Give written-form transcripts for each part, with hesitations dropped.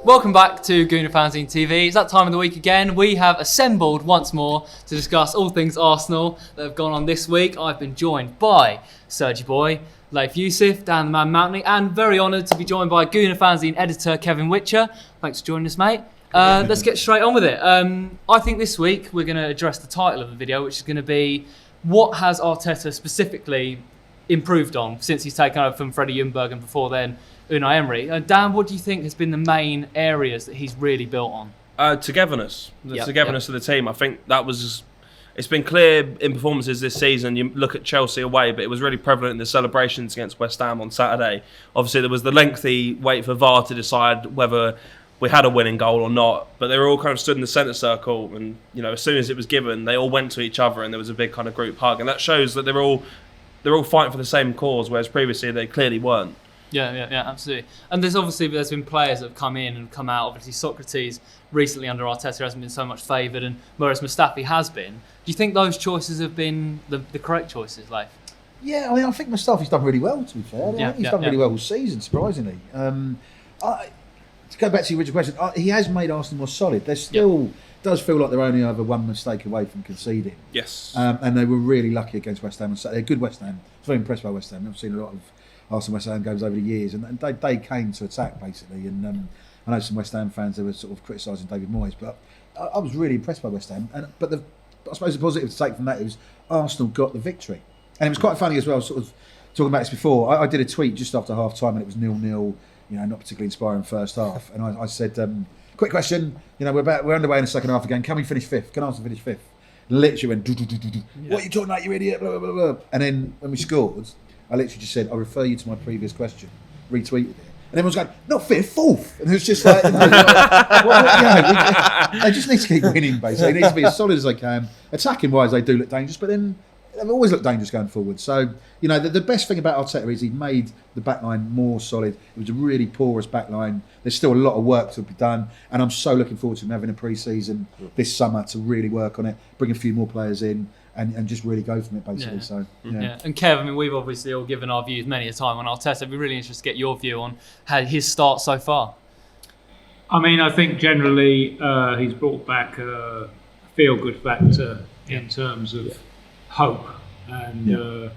Welcome back to Gooner Fanzine TV. It's that time of the week again. We have assembled once more to discuss all things Arsenal that have gone on this week. I've been joined by Sergio BM, Layth Yousif, Dan the Man Mountney, and very honoured to be joined by Gooner Fanzine editor Kevin Witcher. Thanks for joining us, mate. Let's get straight on with it. I think this week we're going to address the title of the video, which is going to be what has Arteta specifically improved on since he's taken over from Freddie Ljungberg and before then Unai Emery. Dan, what do you think has been the main areas that he's really built on? Togetherness. The togetherness of the team. I think that was... It's been clear in performances this season. You look at Chelsea away, but it was really prevalent in the celebrations against West Ham on Saturday. Obviously, there was the lengthy wait for VAR to decide whether we had a winning goal or not, but they were all kind of stood in the centre circle, and as soon as it was given, they all went to each other, and there was a big kind of group hug, and that shows that they're all fighting for the same cause, whereas previously they clearly weren't. Yeah, absolutely. And there's been players that have come in and come out. Obviously, Socrates recently under Arteta hasn't been so much favoured, and whereas Mustafi has been. Do you think those choices have been the correct choices, Layth? Yeah, I think Mustafi's done really well, to be fair. I think he's done really well all season, surprisingly. To go back to your original question, he has made Arsenal more solid. There still does feel like they're only over one mistake away from conceding. Yes. And they were really lucky against West Ham on Saturday. They're good West Ham. I was very impressed by West Ham. I've seen a lot of Arsenal West Ham games over the years, and they came to attack basically. And I know some West Ham fans that were sort of criticising David Moyes, but I was really impressed by West Ham. But I suppose the positive to take from that is Arsenal got the victory, and it was quite funny as well. Sort of talking about this before, I did a tweet just after half time, and it was 0-0. Not particularly inspiring first half, and I said, quick question. We're underway in the second half again. Can we finish fifth? Can Arsenal finish fifth? Literally went. What are you talking about, you idiot? Blah, blah, blah. And then when we scored, I literally just said, I refer you to my previous question. Retweeted it. And everyone's going, not fifth, fourth. And it was just like, they just need to keep winning, basically. They need to be as solid as they can. Attacking wise, they do look dangerous, but then they've always looked dangerous going forward. So, the best thing about Arteta is he made the backline more solid. It was a really porous backline. There's still a lot of work to be done. And I'm so looking forward to him having a pre-season this summer to really work on it, bring a few more players in, and just really go from it, basically. And Kev, we've obviously all given our views many a time on Arteta. It'd be really interesting to get your view on how his start so far. I think generally he's brought back a feel-good factor in terms of hope. And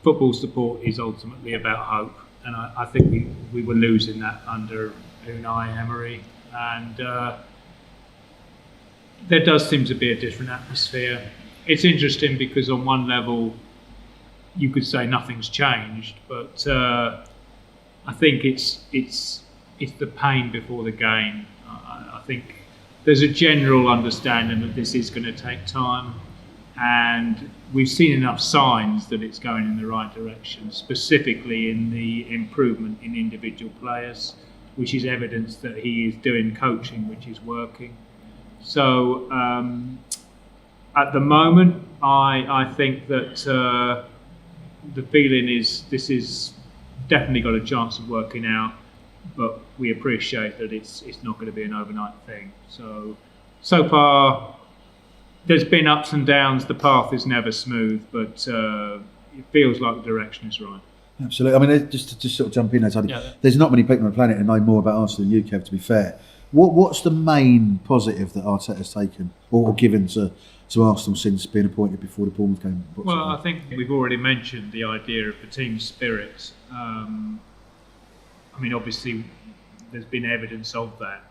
football support is ultimately about hope. And I think we were losing that under Unai Emery. And there does seem to be a different atmosphere. It's interesting because on one level you could say nothing's changed, but I think it's the pain before the gain. I think there's a general understanding that this is going to take time, and we've seen enough signs that it's going in the right direction, specifically in the improvement in individual players, which is evidence that he is doing coaching which is working. So at the moment, I think that the feeling is this is definitely got a chance of working out, but we appreciate that it's not going to be an overnight thing. So far, there's been ups and downs. The path is never smooth, but it feels like the direction is right. Absolutely. Just to sort of jump in there, there's not many people on the planet who know more about Arsenal than you, Kev, to be fair. What's the main positive that Arteta's taken or given to Arsenal since being appointed before the Bournemouth game? Well, I think we've already mentioned the idea of the team spirit. Obviously, there's been evidence of that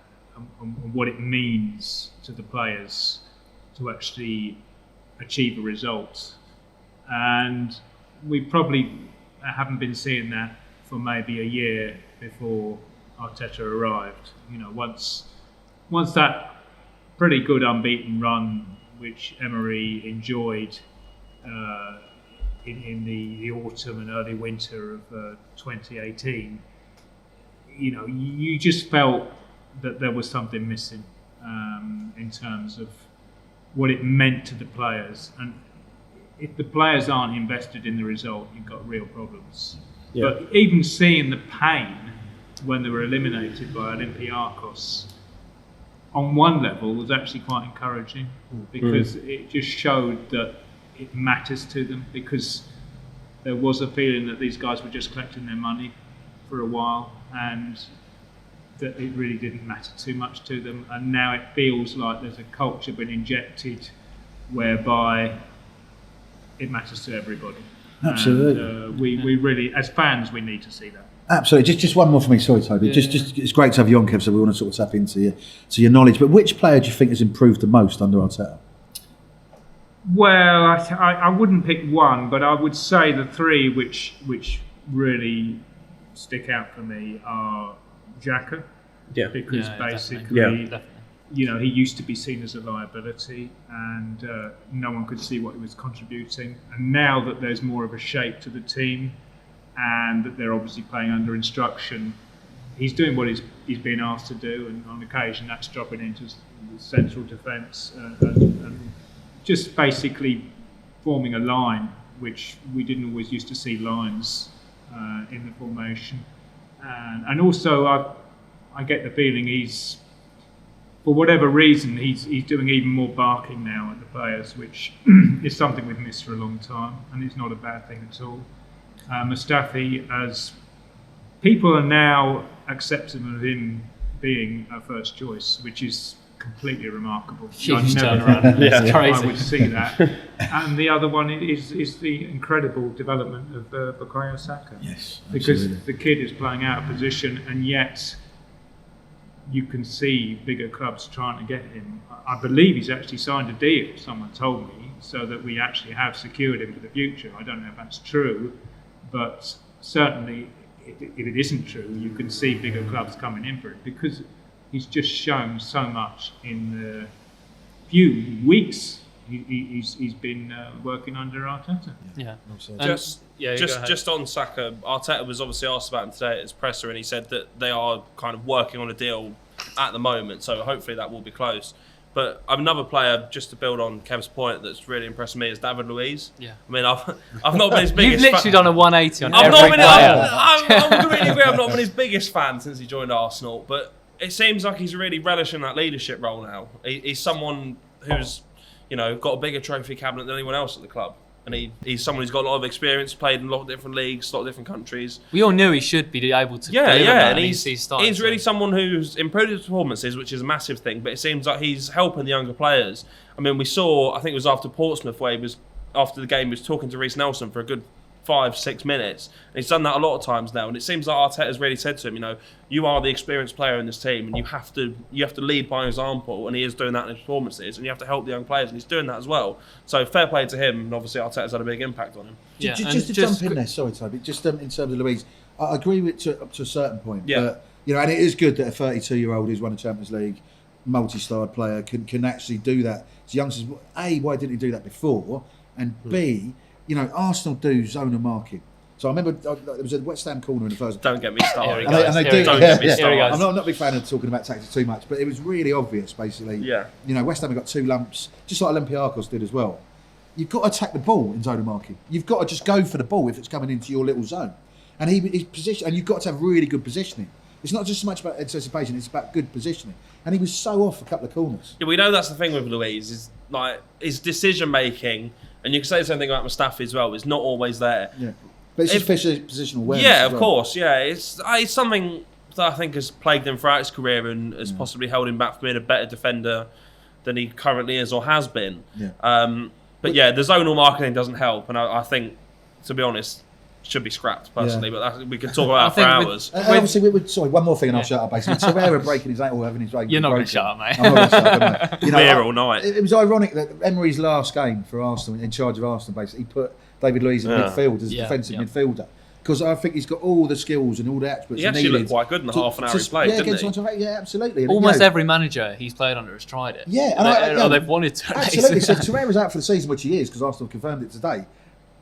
and what it means to the players to actually achieve a result. And we probably haven't been seeing that for maybe a year before Arteta arrived. Once that pretty good unbeaten run, which Emery enjoyed in the autumn and early winter of 2018, you just felt that there was something missing in terms of what it meant to the players. And if the players aren't invested in the result, you've got real problems. Yeah. But even seeing the pain when they were eliminated by Olympiacos, on one level, was actually quite encouraging because it just showed that it matters to them, because there was a feeling that these guys were just collecting their money for a while, and that it really didn't matter too much to them, and now it feels like there's a culture been injected whereby it matters to everybody. Absolutely. And, we really, as fans, we need to see that. Absolutely. Just one more for me. Sorry, Toby. Yeah. Just it's great to have you on, Kev. So we want to sort of tap into your knowledge. But which player do you think has improved the most under Arteta? Well, I wouldn't pick one, but I would say the three which really stick out for me are Xhaka, because basically, you know, he used to be seen as a liability, and no one could see what he was contributing. And now that there's more of a shape to the team, and that they're obviously playing under instruction, he's doing what he's been asked to do, and on occasion that's dropping into central defence and just basically forming a line, which we didn't always used to see lines in the formation. And also I get the feeling he's, for whatever reason, he's doing even more barking now at the players, which is something we've missed for a long time, and it's not a bad thing at all. Mustafi, as people are now accepting of him being a first choice, which is completely remarkable. Huge I turnaround. I would see that. And the other one is the incredible development of Bukayo Saka. Yes, because absolutely. the kid is playing out of position, and yet you can see bigger clubs trying to get him. I believe he's actually signed a deal, someone told me, so that we actually have secured him for the future. I don't know if that's true, but certainly if it isn't true, you can see bigger clubs coming in for it, because he's just shown so much in the few weeks he's been working under Arteta. Yeah. Just on Saka, Arteta was obviously asked about him today at his presser, and he said that they are kind of working on a deal at the moment, so hopefully that will be close. But another player, just to build on Kev's point, that's really impressed me is David Luiz. Yeah. I mean, I've not been his biggest You've literally done a 180 on I've every not been. player. I completely agree. I've not been his biggest fan since he joined Arsenal, but it seems like he's really relishing that leadership role now. He's someone who's, you know, got a bigger trophy cabinet than anyone else at the club, and he's someone who's got a lot of experience, played in a lot of different leagues, a lot of different countries. We all knew he should be able to deliver that, and he's really someone who's improved his performances, which is a massive thing, but it seems like he's helping the younger players. I mean, we saw, I think it was after Portsmouth, where he was, after the game, he was talking to Reece Nelson for a good 5-6 minutes, and he's done that a lot of times now, and it seems like Arteta's really said to him, you know, you are the experienced player in this team, and you have to lead by example, and he is doing that in his performances, and you have to help the young players, and he's doing that as well. So fair play to him, and obviously Arteta's had a big impact on him. Yeah, just to jump in there, sorry Toby, just in terms of Luiz, I agree with up to a certain point. Yeah. But, you know, and it is good that a 32-year-old who's won a Champions League, multi-starred player can actually do that to youngsters. A, why didn't he do that before? And B, you know, Arsenal do zonal marking. So I remember there was a West Ham corner in the first. Don't get me started. And they do. Don't get me started. I'm not a big fan of talking about tactics too much, but it was really obvious, basically. Yeah. You know, West Ham have got 2 lumps, just like Olympiacos did as well. You've got to attack the ball in zonal marking. You've got to just go for the ball if it's coming into your little zone. And he's position, and you've got to have really good positioning. It's not just so much about anticipation; it's about good positioning. And he was so off a couple of corners. Yeah, we know that's the thing with Luiz, is like his decision making, and you can say the same thing about Mustafi as well. It's not always there. Yeah, but it's just positional awareness. Yeah, as of well. course. Yeah, it's something that I think has plagued him throughout his career and has possibly held him back from being a better defender than he currently is or has been. Yeah. But yeah, the zonal marketing doesn't help, and I think, to be honest, should be scrapped personally. But we could talk about that for hours. Obviously, sorry, one more thing, and I'll shut up. Basically, Torreira breaking his ankle, having his ankle. You're not going to broken. shut up, mate. I'm not going to shut up, am I? You know, We're here all night. It was ironic that Emery's last game for Arsenal, in charge of Arsenal, basically, he put David Luiz in midfield as a defensive midfielder. Because I think he's got all the skills and all the attributes. He actually looked quite good in the half an hour he played, didn't he? Yeah, absolutely. And, Almost you know, every manager he's played under has tried it. Yeah, or they've wanted to. Absolutely. So Torreira's out for the season, which he is, because Arsenal confirmed it today.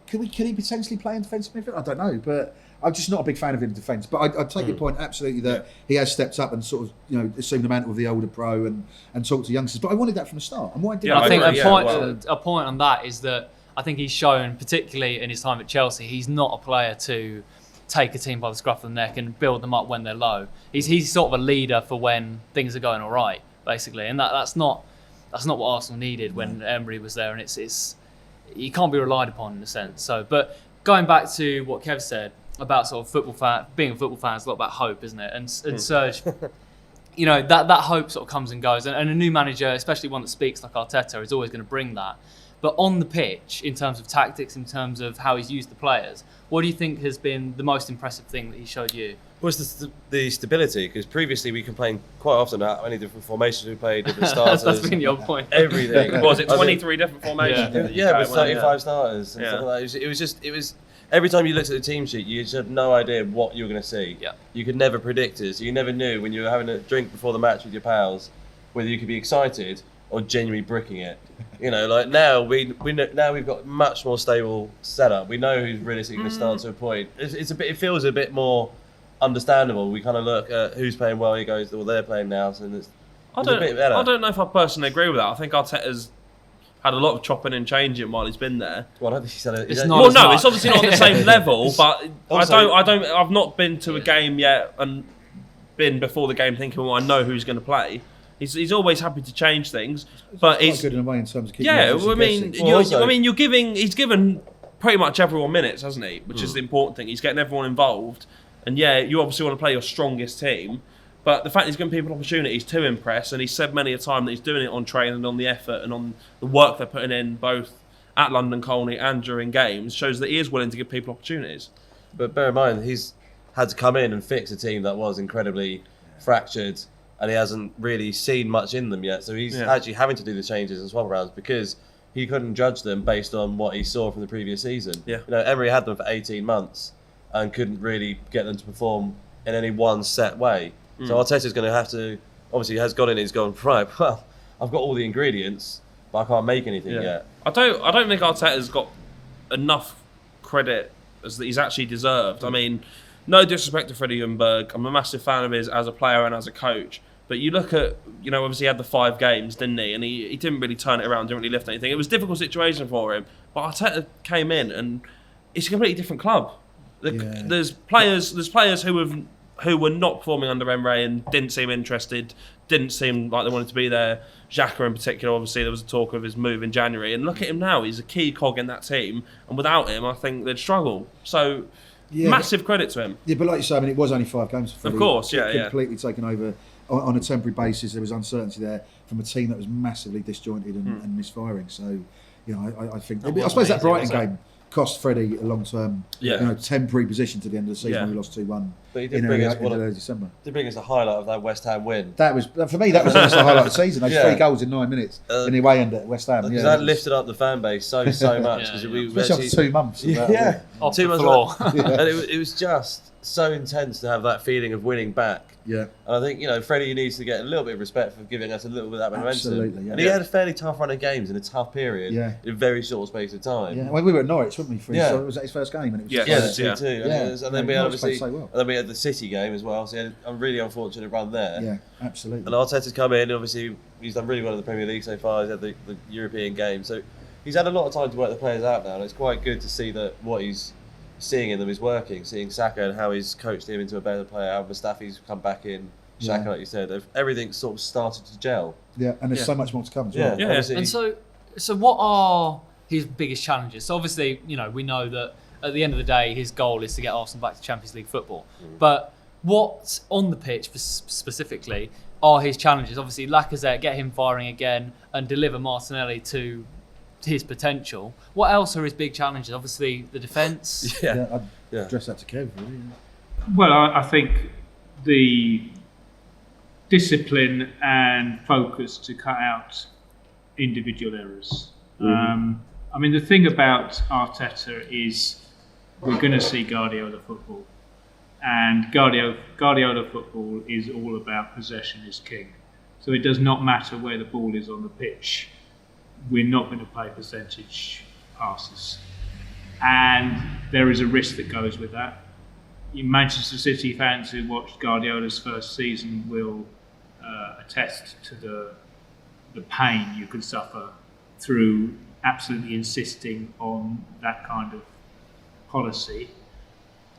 Can he potentially play in defensive midfield? I don't know, but I'm just not a big fan of him in defence. But I take your point absolutely that he has stepped up and sort of, you know, assumed the mantle of the older pro and talked to youngsters. But I wanted that from the start. And why did I think agree, a point on that is that I think he's shown, particularly in his time at Chelsea, he's not a player to take a team by the scruff of the neck and build them up when they're low. He's sort of a leader for when things are going all right, basically, and that's not what Arsenal needed when Emery was there, and it's he can't be relied upon in a sense. So, but going back to what Kev said about sort of being a football fan, it's a lot about hope, isn't it? And Serge, you know, that hope sort of comes and goes, and a new manager, especially one that speaks like Arteta, is always going to bring that. But on the pitch, in terms of tactics, in terms of how he's used the players, what do you think has been the most impressive thing that he showed you? Well, it's the stability, because previously we complained quite often about how many different formations we played, different starters. That's been your point. Everything. What was it 23 different formations? Yeah, with 35 starters and stuff like that. It was every time you looked at the team sheet, you just had no idea what you were going to see. Yeah. You could never predict it. So you never knew when you were having a drink before the match with your pals whether you could be excited or genuinely bricking it. You know, like now we've got much more stable setup. We know who's realistically going to start to a point. It feels a bit more understandable. We kind of look at who's playing well. He goes, well, they're playing now, so it's a bit better. I don't know if I personally agree with that. I think Arteta's had a lot of chopping and changing while he's been there. Well, I don't think he's had it. It's Well, not no, as it's much. obviously not on the same level, but Also- I've not been to a game yet and been before the game thinking, well, I know who's going to play. He's always happy to change things, but Quite he's good in a way in terms of keeping yeah. the Well, I mean, guessing. he's given pretty much everyone minutes, hasn't he? Which is the important thing. He's getting everyone involved, and yeah, you obviously want to play your strongest team. But the fact he's giving people opportunities to impress, and he's said many a time that he's doing it on training, on the effort, and on the work they're putting in, both at London Colney and during games, shows that he is willing to give people opportunities. But bear in mind, he's had to come in and fix a team that was incredibly fractured, and he hasn't really seen much in them yet. So he's actually having to do the changes and swap arounds because he couldn't judge them based on what he saw from the previous season. Yeah. You know, Emery had them for 18 months and couldn't really get them to perform in any one set way. So Arteta's going to have to, obviously he has got in, he's gone, right, well, I've got all the ingredients, but I can't make anything yet. I don't think Arteta's got enough credit as that he's actually deserved. I mean, no disrespect to Freddie Ljungberg, I'm a massive fan of his as a player and as a coach. But you look at, you know, obviously he had the 5 games, didn't he? And he didn't really turn it around, didn't really lift anything. It was a difficult situation for him. But Arteta came in and it's a completely different club. There's players who were not performing under Emery and didn't seem interested, didn't seem like they wanted to be there. Xhaka in particular, obviously there was a talk of his move in January. And look at him now, he's a key cog in that team. And without him, I think they'd struggle. So massive credit to him. Yeah, but like you say, I mean, it was only 5 games for Freddie. Of course, yeah. Completely taken over on a temporary basis. There was uncertainty there from a team that was massively disjointed and misfiring. So, you know, I think I suppose that Brighton game cost Freddie a long-term, temporary position to the end of the season when we lost 2-1 But he did in bring early December. Did bring us the highlight of that West Ham win. That was, for me, that was almost the highlight of the season. Those 3 goals in 9 minutes in the away end at West Ham. Because that lifted up the fan base so much. Especially after 2 months. Off 2 the months floor. And it was just so intense to have that feeling of winning back. Yeah. And I think, you know, Freddie needs to get a little bit of respect for giving us a little bit of that momentum. Absolutely, yeah. And he had a fairly tough run of games in a tough period in a very short space of time. Yeah, well, we were at Norwich, weren't we? So was that his first game? And it was the 2-2. And then we had played so well. and then we had the City game as well. So he had a really unfortunate run there. Yeah, absolutely. And Arteta's come in. Obviously, he's done really well in the Premier League so far. He's had the European game, so he's had a lot of time to work the players out now. And it's quite good to see that what he's seeing in them is working. Seeing Saka and how he's coached him into a better player. How Mustafi's come back in. Xhaka, like you said, everything's sort of started to gel. Yeah, and there's so much more to come as well. Yeah. And so what are his biggest challenges? So obviously, you know, we know that at the end of the day, his goal is to get Arsenal back to Champions League football. But what on the pitch specifically are his challenges? Obviously, Lacazette, get him firing again and deliver Martinelli to his potential. What else are his big challenges? Obviously, the defence. I'd address that to Kev, really. Well, I think the discipline and focus to cut out individual errors. I mean, the thing about Arteta is we're going to see Guardiola football. And Guardiola football is all about possession is king. So it does not matter where the ball is on the pitch. We're not going to play percentage passes. And there is a risk that goes with that. Manchester City fans who watched Guardiola's first season will attest to the pain you could suffer through absolutely insisting on that kind of policy.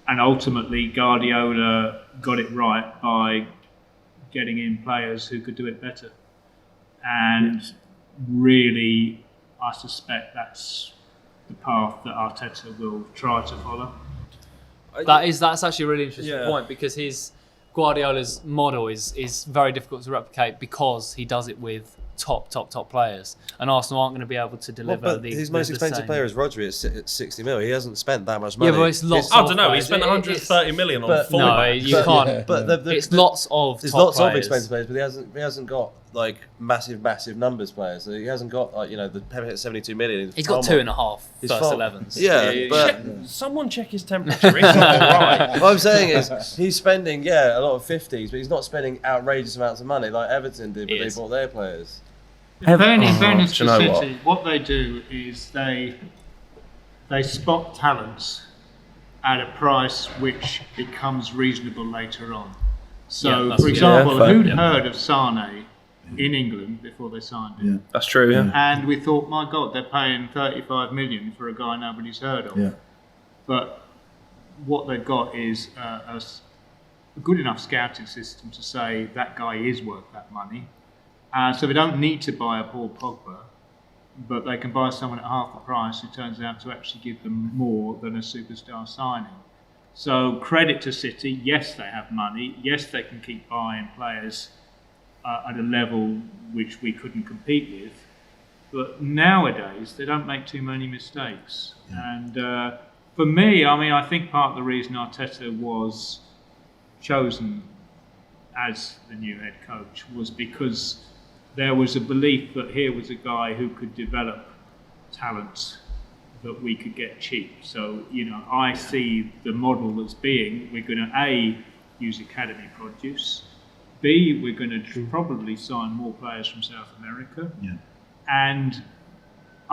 And ultimately, Guardiola got it right by getting in players who could do it better. And really, I suspect that's the path that Arteta will try to follow. That's actually a really interesting point, because his Guardiola's model is very difficult to replicate because he does it with top players, and Arsenal aren't going to be able to deliver his most expensive player is Rodri at 60 mil. He hasn't spent that much money. Yeah, but it's lots. I don't know. He spent 130 million on four. No, you can't. Yeah. But It's lots of there's top lots players. of expensive players, but he hasn't got like massive numbers players. So he hasn't got like the Pepe at 72 million. He's got 2.5 He's first 11s. Yeah, but Someone check his temperature. It's not right. what I'm saying is he's spending a lot of 50s, but he's not spending outrageous amounts of money like Everton did when they bought their players. In fairness do to you know City, what they do is they spot talents at a price which becomes reasonable later on. So, that's for good. example, fair. who'd heard of Sane in England before they signed him? Yeah. That's true. Yeah. And we thought, my God, they're paying 35 million for a guy nobody's heard of. Yeah. But what they've got is a good enough scouting system to say that guy is worth that money. So they don't need to buy a Paul Pogba, but they can buy someone at half the price who turns out to actually give them more than a superstar signing. So credit to City, yes, they have money, yes, they can keep buying players at a level which we couldn't compete with, but nowadays they don't make too many mistakes. And for me, I think part of the reason Arteta was chosen as the new head coach was because there was a belief that here was a guy who could develop talents that we could get cheap. So, I see the model as being, we're going to A, use academy produce, B, we're going to probably sign more players from South America. Yeah. And,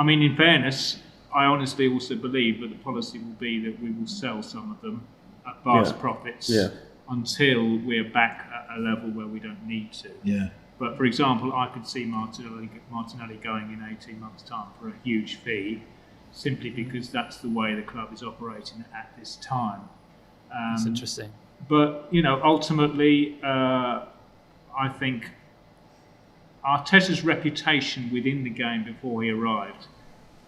in fairness, I honestly also believe that the policy will be that we will sell some of them at vast profits until we're back at a level where we don't need to. Yeah. But for example, I could see Martinelli going in 18 months' time for a huge fee, simply because that's the way the club is operating at this time. That's interesting. But, ultimately, I think Arteta's reputation within the game before he arrived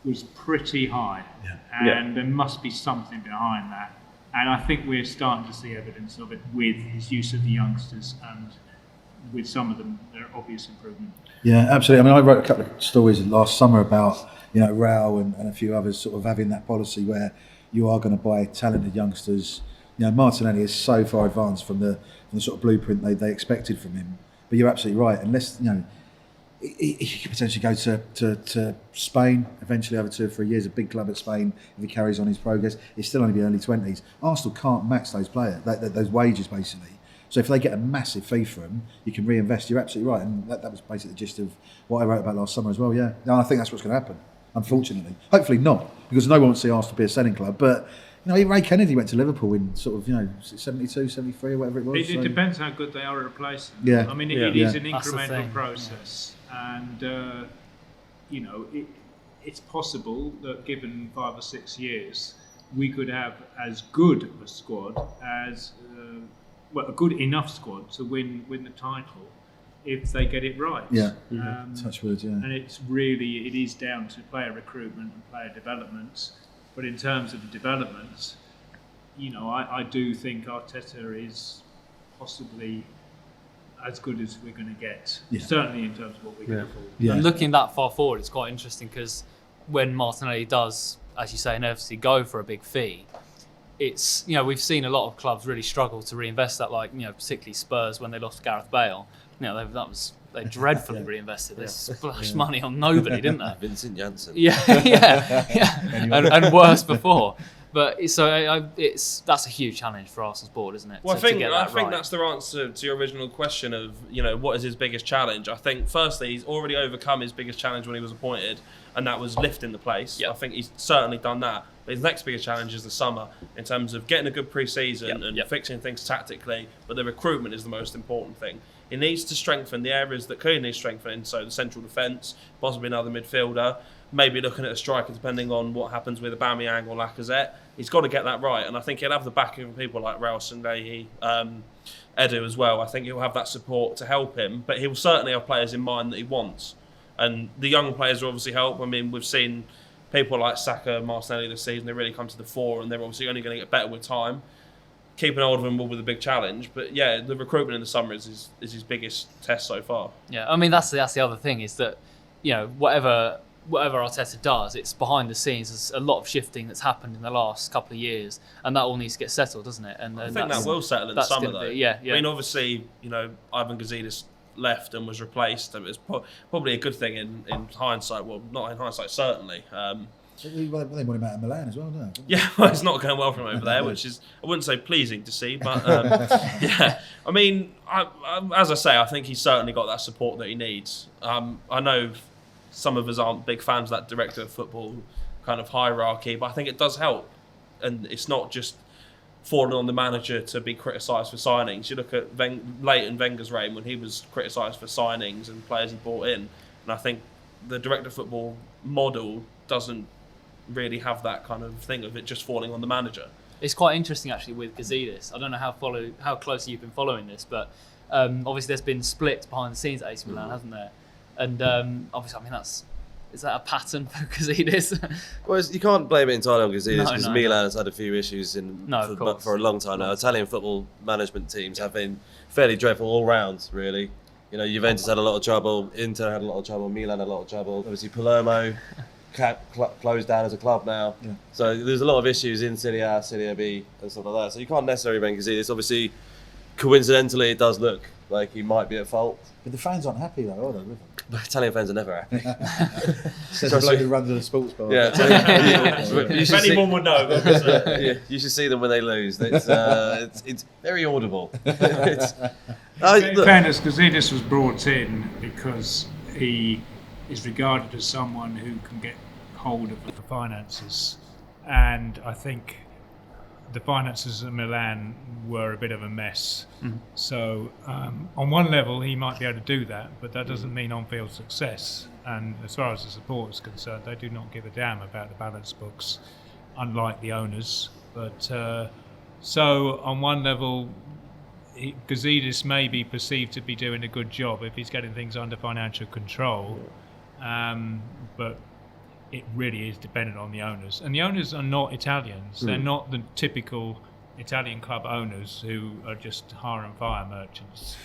was pretty high. Yeah. And there must be something behind that. And I think we're starting to see evidence of it with his use of the youngsters, and with some of them, there are obvious improvement. Yeah, absolutely. I wrote a couple of stories last summer about, Rao and a few others sort of having that policy where you are going to buy talented youngsters. Martinelli is so far advanced from the sort of blueprint they expected from him. But you're absolutely right. Unless, he could potentially go to Spain eventually over 2 or 3 years, a big club at Spain, if he carries on his progress. He's still only be early 20s. Arsenal can't match those players, those wages basically. So if they get a massive fee for him, you can reinvest. You're absolutely right, and that was basically the gist of what I wrote about last summer as well. Yeah, no, I think that's what's going to happen. Unfortunately, hopefully not, because no one wants to see Arsenal be a selling club. But Ray Kennedy went to Liverpool in sort of 72, 73 or whatever it was. It depends how good they are at replacing. Yeah, it is an That's the incremental thing. process, and it's possible that given 5 or 6 years, we could have as good a squad as. A good enough squad to win the title if they get it right. Yeah, touch wood, yeah. And it is down to player recruitment and player development. But in terms of the development, I do think Arteta is possibly as good as we're going to get. Yeah. Certainly in terms of what we can afford. Yeah. And looking that far forward, it's quite interesting because when Martinelli does, as you say, inevitably go for a big fee, it's, we've seen a lot of clubs really struggle to reinvest that, like, particularly Spurs when they lost Gareth Bale. They dreadfully reinvested. They splashed money on nobody, didn't they? Vincent Janssen. Yeah. and worse before. But that's a huge challenge for Arsenal's board, isn't it? Well, to get I that think right. that's the answer to your original question of, what is his biggest challenge? I think, firstly, he's already overcome his biggest challenge when he was appointed, and that was lifting the place. Yep. I think he's certainly done that. But his next biggest challenge is the summer in terms of getting a good pre-season and fixing things tactically, but the recruitment is the most important thing. He needs to strengthen the areas that clearly need strengthening, so the central defence, possibly another midfielder, maybe looking at a striker depending on what happens with Aubameyang or Lacazette. He's got to get that right, and I think he'll have the backing of people like Raul Layth, Edu as well. I think he'll have that support to help him, but he'll certainly have players in mind that he wants. And the young players will obviously help. We've seen people like Saka, Martinelli this season, they really come to the fore, and they're obviously only going to get better with time. keeping hold of him will be the big challenge. But yeah, the recruitment in the summer is his biggest test so far. Yeah, I mean that's the other thing is that, you know, whatever Arteta does, it's behind the scenes. There's a lot of shifting that's happened in the last couple of years, and that all needs to get settled, doesn't it? And I think that will settle in the summer, though. Yeah. I mean, obviously, you know, Ivan Gazidis left and was replaced, and it's probably a good thing in hindsight. Well, not in hindsight, certainly. They want him out of Milan as well, don't they? Yeah, well, it's not going well for him over there, which is, I wouldn't say pleasing to see, but yeah. I mean, as I say, I think he's certainly got that support that he needs. I know some of us aren't big fans of that director of football kind of hierarchy, but I think it does help. And it's not just falling on the manager to be criticised for signings. You look at late in Wenger's reign when he was criticised for signings and players he brought in, and I think the director of football model doesn't really have that kind of thing of it just falling on the manager. It's quite interesting actually with Gazidis. I don't know how closely you've been following this, but obviously there's been splits behind the scenes at AC Milan, hasn't there? And obviously, I mean, is that a pattern for Gazidis? Well, you can't blame it entirely on Gazidis because No. Milan has had a few issues for a long time now. Italian football management teams have been fairly dreadful all round, really. You know, Juventus had a lot of trouble, Inter had a lot of trouble, Milan had a lot of trouble. Obviously, Palermo closed down as a club now. Yeah. So there's a lot of issues in Serie A, Serie B and stuff like that. So you can't necessarily blame Gazidis. Obviously, coincidentally, it does look like he might be at fault. But the fans aren't happy though, are they? With him? Italian fans are never happy. Says the bloke who runs the sports bar. Yeah, If anyone would know, you should see them when they lose. It's very audible. In fairness, Gazidis was brought in because he is regarded as someone who can get hold of the finances, and I think the finances at Milan were a bit of a mess. So on one level he might be able to do that, but that doesn't mean on-field success. And as far as the support is concerned, they do not give a damn about the balance books, unlike the owners. But so on one level, Gazidis may be perceived to be doing a good job if he's getting things under financial control, but it really is dependent on the owners. And the owners are not Italians. They're not the typical Italian club owners who are just hire and fire merchants.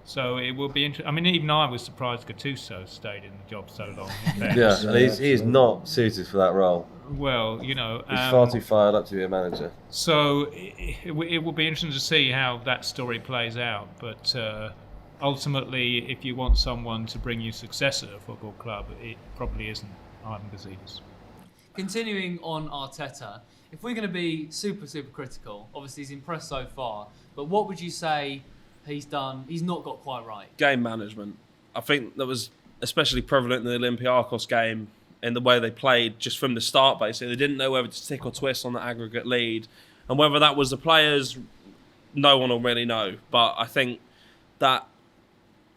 So it will be interesting. I mean, even I was surprised Gattuso stayed in the job so long. Yeah, and he is not suited for that role. Well, you know... He's far too fired up to be a manager. So it will be interesting to see how that story plays out. But ultimately, if you want someone to bring you success at a football club, it probably isn't Ivan Gazidis. Continuing on Arteta, if we're going to be super critical, obviously he's impressed so far, but what would you say he's not got quite right? Game management. I think that was especially prevalent in the Olympiacos game in the way they played just from the start, basically. They didn't know whether to stick or twist on the aggregate lead. And whether that was the players, no one will really know. But I think that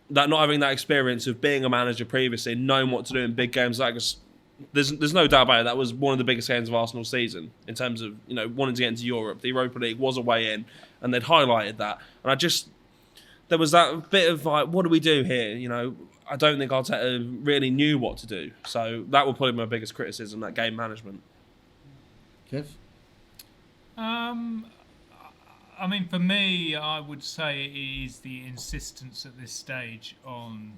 not having that experience of being a manager previously, knowing what to do in big games like this, there's no doubt about it. That was one of the biggest games of Arsenal's season in terms of, you know, wanting to get into Europe. The Europa League was a way in, and they'd highlighted that. And there was that bit of like, what do we do here? You know, I don't think Arteta really knew what to do. So that would probably be my biggest criticism, that game management. Kev? I mean, for me, I would say it is the insistence at this stage on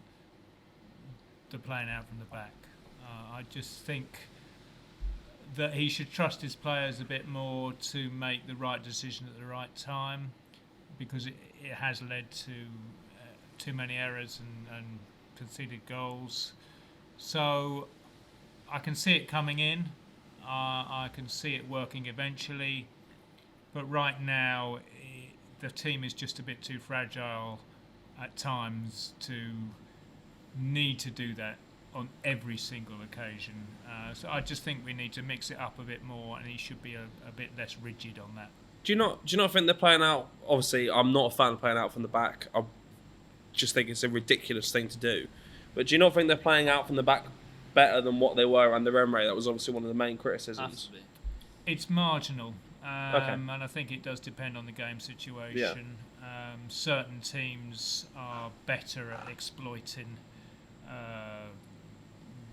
the playing out from the back. I just think that he should trust his players a bit more to make the right decision at the right time, because it has led to too many errors and conceded goals. So I can see it coming in. I can see it working eventually. But right now, the team is just a bit too fragile at times to need to do that on every single occasion. So I just think we need to mix it up a bit more, and he should be a bit less rigid on that. Do you not think they're playing out? Obviously, I'm not a fan of playing out from the back. I just think it's a ridiculous thing to do. But do you not think they're playing out from the back better than what they were under Emre? That was obviously one of the main criticisms. Absolutely. It's marginal. Okay. And I think it does depend on the game situation. Yeah. Certain teams are better at exploiting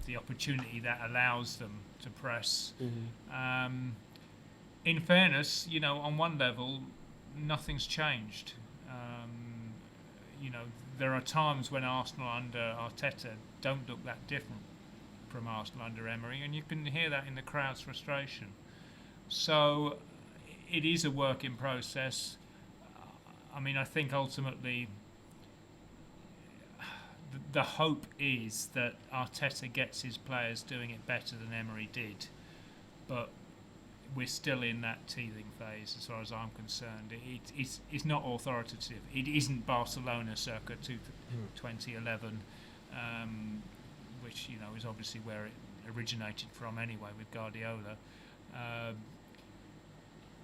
the opportunity that allows them to press. Mm-hmm. In fairness, you know, on one level, nothing's changed. There are times when Arsenal under Arteta don't look that different from Arsenal under Emery, and you can hear that in the crowd's frustration. So it is a work in process. I think ultimately the hope is that Arteta gets his players doing it better than Emery did, but we're still in that teething phase as far as I'm concerned. It's not authoritative. It isn't Barcelona circa 2011, which is obviously where it originated from anyway with Guardiola.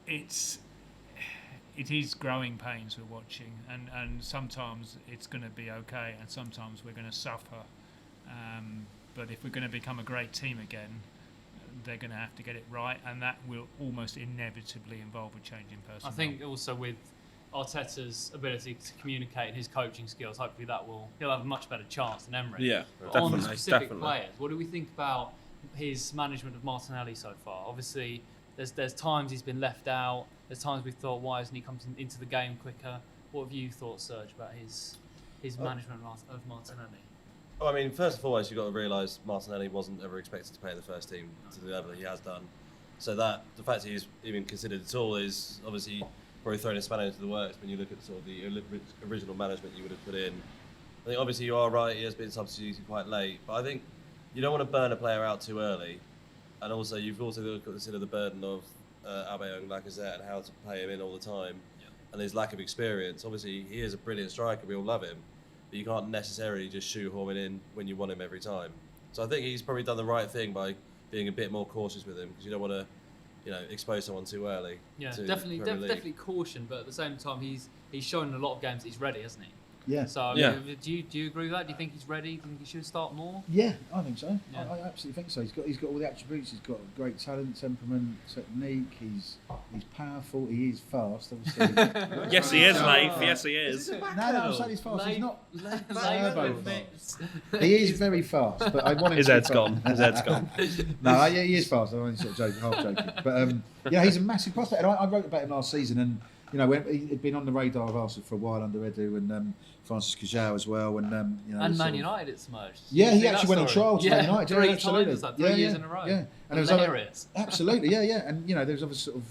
It is growing pains we're watching, and sometimes it's going to be okay, and sometimes we're going to suffer. But if we're going to become a great team again, they're going to have to get it right, and that will almost inevitably involve a change in personnel. I think also with Arteta's ability to communicate and his coaching skills, hopefully he'll have a much better chance than Emery. Yeah, On the specific players, what do we think about his management of Martinelli so far? Obviously, there's times he's been left out. There's times we've thought, why hasn't he come into the game quicker? What have you thought, Serge, about his management of Martinelli? First and foremost, you've got to realise Martinelli wasn't ever expected to play the first team to the level he has done. So that the fact he's even considered at all is obviously probably throwing a spanner into the works when you look at sort of the original management you would have put in. I think obviously you are right, he has been substituted quite late, but I think you don't want to burn a player out too early. And also you've also got to consider the burden of Auba and Lacazette and how to play him in all the time, and his lack of experience. Obviously he is a brilliant striker, we all love him, but you can't necessarily just shoehorn him in when you want him every time. So I think he's probably done the right thing by being a bit more cautious with him, because you don't want to, expose someone too early. Yeah, definitely caution, but at the same time, he's shown in a lot of games that he's ready, hasn't he? Yeah. So do you agree with that? Do you think he's ready? Do you think he should start more? Yeah, I think so. Yeah. I absolutely think so. He's got all the attributes. He's got great talent, temperament, technique. He's powerful. He is fast, obviously. Yes, he is, Layth. Yes, he is. No, I'm saying he's fast. He's not. Layth. He is very fast, but I want him. His to be head's fast. gone. His head's gone. No, yeah, he is fast. I'm only sort of joking, half joking. But he's a massive prospect. And I wrote about him last season, and when he'd been on the radar of Arsenal for a while under Edu and Francis Cajal as well, and and Man United it's merged. Yeah, he actually went on trial to Man United. Three absolutely. times, like 3 years in a row. Yeah, and it was absolutely, yeah. And there was other sort of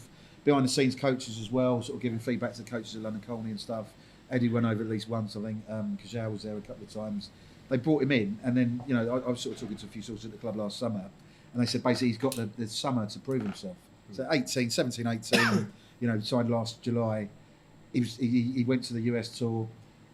behind the scenes coaches as well, sort of giving feedback to the coaches at London Colney and stuff. Eddie went over at least once, I think. Cajal was there a couple of times. They brought him in, and then I was sort of talking to a few sources at the club last summer, and they said basically he's got the summer to prove himself. So 17, 18, signed last July. He went to the US tour,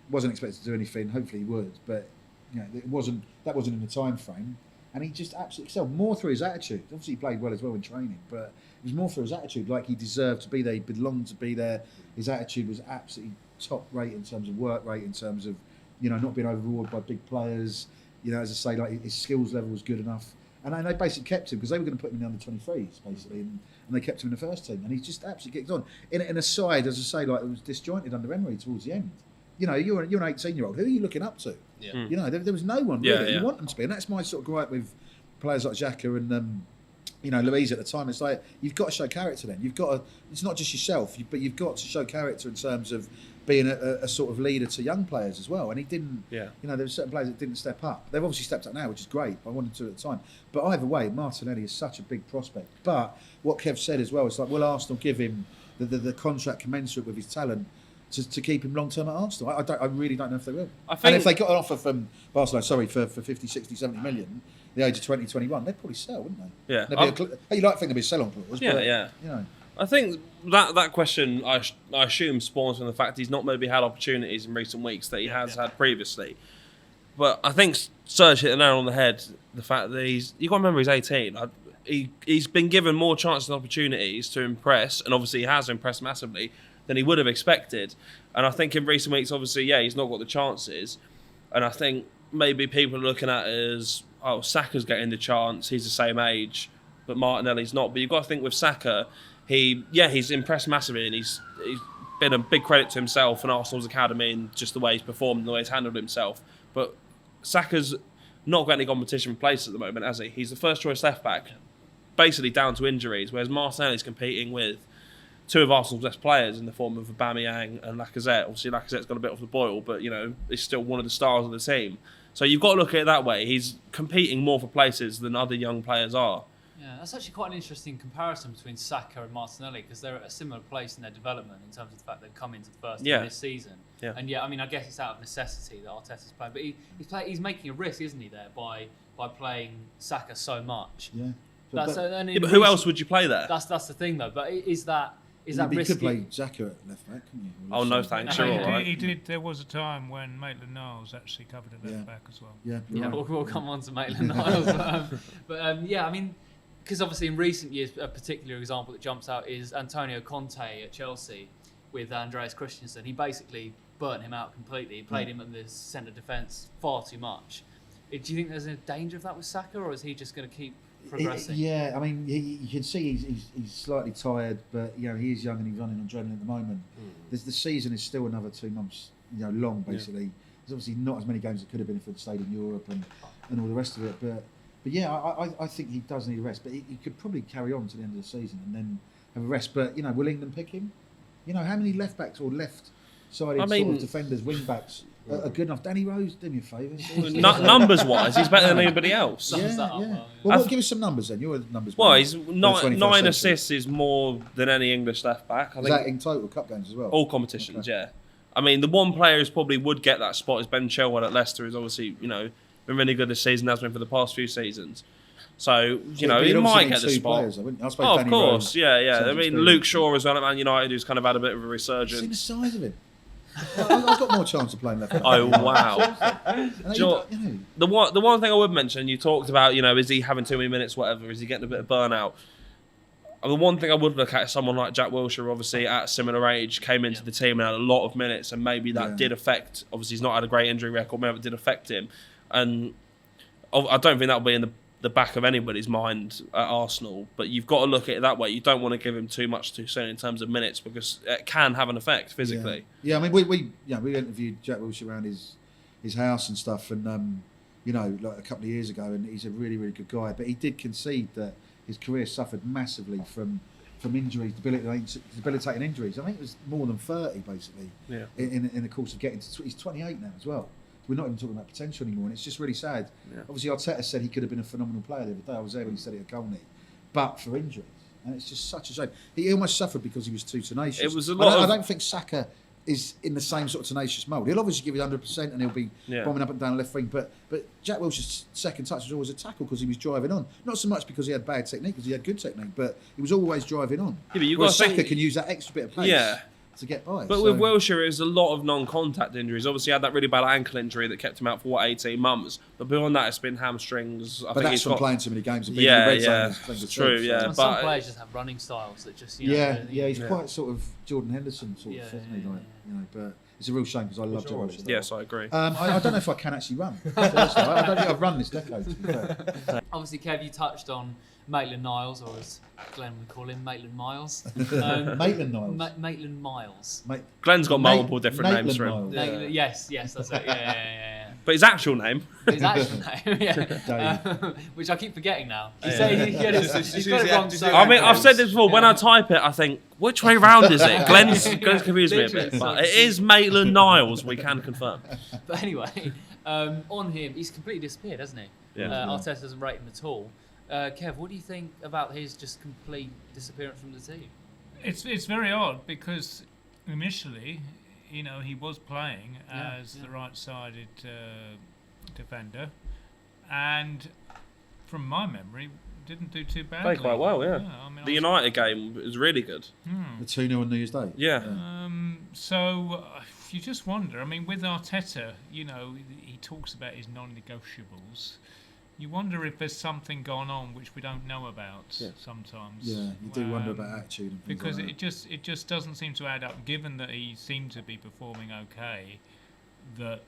wasn't expected to do anything. Hopefully he would, but that wasn't in the time frame. And he just absolutely excelled. More through his attitude. Obviously he played well as well in training, but it was more through his attitude. Like he deserved to be there. He belonged to be there. His attitude was absolutely top rate in terms of work rate, in terms of not being overawed by big players. As I say, like his skills level was good enough. And they basically kept him because they were going to put him in the under-23s, basically, and they kept him in the first team. And he just absolutely kicked on. In a side, as I say, like it was disjointed under Emery towards the end. You're an 18-year-old. Who are you looking up to? Yeah. There was no one really. You want them to be, and that's my sort of gripe with players like Xhaka and Louise at the time. It's like you've got to show character. Then you've got to. It's not just yourself, but you've got to show character in terms of being a sort of leader to young players as well. And he didn't. Yeah. There were certain players that didn't step up. They've obviously stepped up now, which is great. I wanted to at the time. But either way, Martinelli is such a big prospect. But what Kev said as well, it's like, will Arsenal give him the contract commensurate with his talent to keep him long term at Arsenal? I really don't know if they will. And if they got an offer from Barcelona, for 50, 60, 70 million, the age of 20, 21, they'd probably sell, wouldn't they? Yeah. You like to think there'd be a sell-on clause. Yeah. I think that question, I assume, spawns from the fact he's not maybe had opportunities in recent weeks that he has had previously. But I think Serge hit the nail on the head. The fact that you've got to remember he's 18. He's been given more chances and opportunities to impress, and obviously he has impressed massively, than he would have expected. And I think in recent weeks, obviously, he's not got the chances. And I think maybe people are looking at it as, Saka's getting the chance, he's the same age, but Martinelli's not. But you've got to think with Saka, he's impressed massively, and he's been a big credit to himself and Arsenal's academy and just the way he's performed and the way he's handled himself. But Saka's not got any competition for places at the moment, has he? He's the first choice left back, basically down to injuries, whereas Martinelli's competing with two of Arsenal's best players in the form of Aubameyang and Lacazette. Obviously, Lacazette's got a bit off the boil, but he's still one of the stars of the team. So you've got to look at it that way. He's competing more for places than other young players are. Yeah, that's actually quite an interesting comparison between Saka and Martinelli, because they're at a similar place in their development in terms of the fact they've come into the first team this season. Yeah. And I mean, I guess it's out of necessity that Arteta's playing, but he's making a risk, isn't he, there by playing Saka so much. Yeah. But who else would you play there? That's the thing though. But is that You risky? could play Xhaka at left back, couldn't you? Oh no, thanks. You're all right. He did. There was a time when Maitland-Niles actually covered a left back as well. Yeah, Yeah, we'll come on to Maitland-Niles. I mean, because obviously in recent years, a particular example that jumps out is Antonio Conte at Chelsea with Andreas Christensen. He basically burnt him out completely. He played him at the centre defence far too much. Do you think there's a danger of that with Saka, or is he just going to keep progressing? Yeah, I mean, you can see he's slightly tired, but he is young and he's running on adrenaline at the moment. The season is still another 2 months, long basically. Yeah. There's obviously not as many games as could have been if he'd stayed in Europe and all the rest of it. But yeah, I think he does need a rest. But he could probably carry on to the end of the season and then have a rest. But will England pick him? How many left backs or left-sided sort of defenders, wing backs are good enough? Danny Rose, do me a favour. Numbers wise, he's better than anybody else. Yeah. Well, give us some numbers then. You're the numbers. Well, he's nine assists is more than any English left back. I think that in total cup games as well? All competitions, yeah. I mean, the one player who probably would get that spot is Ben Chilwell at Leicester. Who's obviously been really good this season, has been for the past few seasons. So he might get the spot. Players, of course, yeah. I mean, Luke Shaw as well at Man United, who's kind of had a bit of a resurgence. Seen the size of him. I've got more chance of playing left back. Oh wow! The one thing I would mention, you talked about, is he having too many minutes, whatever? Is he getting a bit of burnout? The one thing I would look at is someone like Jack Wilshere, obviously at a similar age, came into the team and had a lot of minutes, and maybe that did affect. Obviously, he's not had a great injury record, maybe it did affect him, and I don't think that'll be in the back of anybody's mind at Arsenal. But you've got to look at it that way. You don't want to give him too much too soon in terms of minutes, because it can have an effect physically. Yeah, I mean, we interviewed Jack Wilshere around his house and stuff, and like a couple of years ago, and he's a really, really good guy. But he did concede that his career suffered massively from injuries, debilitating injuries. I think it was more than 30 basically. Yeah. In the course of getting to, he's 28 now as well. We're not even talking about potential anymore, and it's just really sad. Yeah. Obviously, Arteta said he could have been a phenomenal player the other day. I was there when he said it at Golney, but for injuries, and it's just such a shame. He almost suffered because he was too tenacious. It was a lot. I don't think Saka is in the same sort of tenacious mould. He'll obviously give you 100%, and he'll be bombing up and down the left wing. But Jack Wilshere's second touch was always a tackle because he was driving on. Not so much because he had bad technique, because he had good technique, but he was always driving on. Yeah, but whereas Saka can use that extra bit of pace. Yeah. To get by. But with Wilshere, it was a lot of non-contact injuries. Obviously, he had that really bad ankle injury that kept him out for 18 months. But beyond that, it's been hamstrings. But that's from playing too many games and being in the red zone. It's true. Yeah, and some players just have running styles that just he's quite sort of Jordan Henderson sort of, isn't he? But it's a real shame because I love Jack Wilshere. Yes, I agree. I don't know if I can actually run. I don't think I've run this decade. To be fair. Obviously, Kev, you touched on Maitland-Niles, or as Glenn would call him, Maitland-Miles. Maitland-Niles? Maitland-Miles. Glenn's got multiple different names for him. Yes, that's it. Yeah. But his actual name? His actual name, which I keep forgetting now. He's got it wrong. I mean, I've said this before. When I type it, I think, which way round is it? Glenn's confused me a bit. But it is Maitland-Niles, we can confirm. But anyway, on him, he's completely disappeared, hasn't he? Yeah. Arteta doesn't rate him at all. Kev, what do you think about his just complete disappearance from the team? It's very odd because initially, he was playing as the right-sided defender, and from my memory, didn't do too badly. Played quite well, yeah. The United game was really good. The 2-0 on New Year's Day. Yeah. So you just wonder. I mean, with Arteta, he talks about his non-negotiables. You wonder if there's something going on which we don't know about sometimes. Yeah, you do wonder about attitude and things because like that. it just doesn't seem to add up. Given that he seemed to be performing okay, that